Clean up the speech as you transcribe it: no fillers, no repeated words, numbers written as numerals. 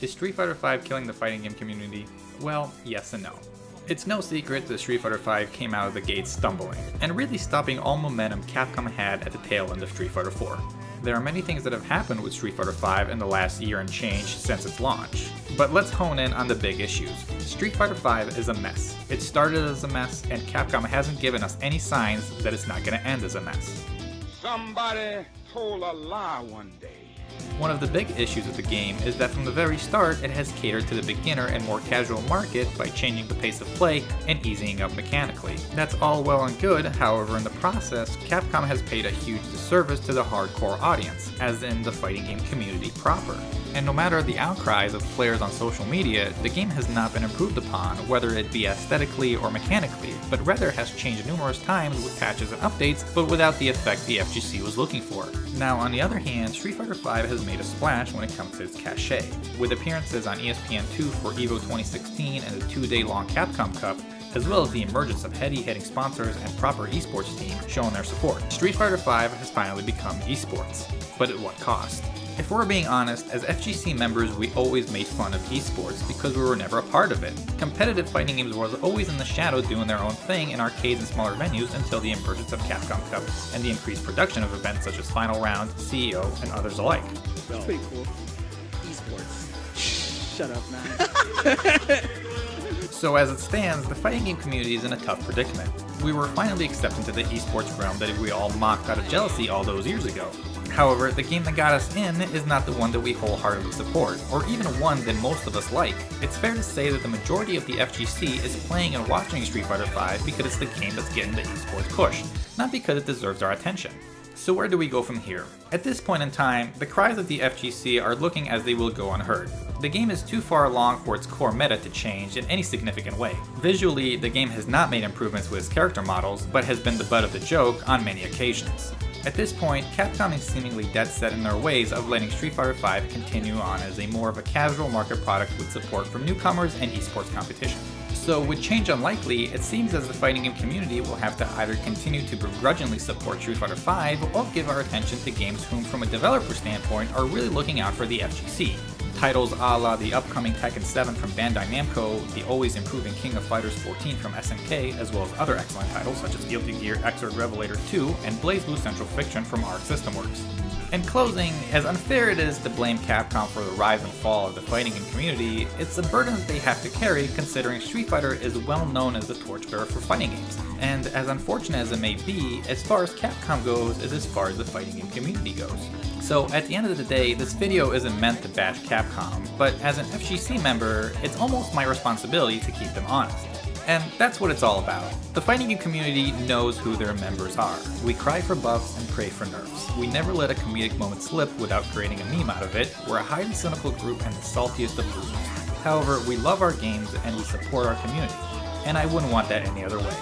Is Street Fighter V killing the fighting game community? Well, yes and no. It's no secret that Street Fighter V came out of the gate stumbling, and really stopping all momentum Capcom had at the tail end of Street Fighter IV. There are many things that have happened with Street Fighter V in the last year and change since its launch, but let's hone in on the big issues. Street Fighter V is a mess. It started as a mess, and Capcom hasn't given us any signs that it's not going to end as a mess. Somebody told a lie one day. One of the big issues with the game is that from the very start it has catered to the beginner and more casual market by changing the pace of play and easing up mechanically. That's all well and good, however in the process, Capcom has paid a huge disservice to the hardcore audience, as in the fighting game community proper. And no matter the outcries of players on social media, the game has not been improved upon, whether it be aesthetically or mechanically, but rather has changed numerous times with patches and updates, but without the effect the FGC was looking for. Now on the other hand, Street Fighter V has made a splash when it comes to its cachet, with appearances on ESPN2 for EVO 2016 and the 2-day-long Capcom Cup, as well as the emergence of heady-hitting sponsors and proper esports team showing their support. Street Fighter V has finally become esports, but at what cost? If we're being honest, as FGC members we always made fun of esports because we were never a part of it. Competitive fighting games was always in the shadow doing their own thing in arcades and smaller venues until the emergence of Capcom Cup and the increased production of events such as Final Round, CEO, and others alike. It's pretty cool. Esports. Shut up, man. So as it stands, the fighting game community is in a tough predicament. We were finally accepted into the esports realm that we all mocked out of jealousy all those years ago. However, the game that got us in is not the one that we wholeheartedly support, or even one that most of us like. It's fair to say that the majority of the FGC is playing and watching Street Fighter V because it's the game that's getting the esports push, not because it deserves our attention. So where do we go from here? At this point in time, the cries of the FGC are looking as they will go unheard. The game is too far along for its core meta to change in any significant way. Visually, the game has not made improvements with its character models, but has been the butt of the joke on many occasions. At this point, Capcom is seemingly dead set in their ways of letting Street Fighter V continue on as a more of a casual market product with support from newcomers and esports competition. So with change unlikely, it seems as the fighting game community will have to either continue to begrudgingly support Street Fighter V or give our attention to games whom from a developer standpoint are really looking out for the FGC. Titles a la the upcoming Tekken 7 from Bandai Namco, the always improving King of Fighters 14 from SNK, as well as other excellent titles such as Guilty Gear Xrd Revelator 2 and BlazBlue Central Fiction from Arc System Works. In closing, as unfair it is to blame Capcom for the rise and fall of the fighting game community, it's a burden that they have to carry considering Street Fighter is well known as the torchbearer for fighting games. And as unfortunate as it may be, as far as Capcom goes is as far as the fighting game community goes. So at the end of the day, this video isn't meant to bash Capcom, but as an FGC member, it's almost my responsibility to keep them honest. And that's what it's all about. The fighting game community knows who their members are. We cry for buffs and pray for nerfs. We never let a comedic moment slip without creating a meme out of it. We're a highly cynical group and the saltiest of losers. However, we love our games and we support our community. And I wouldn't want that any other way.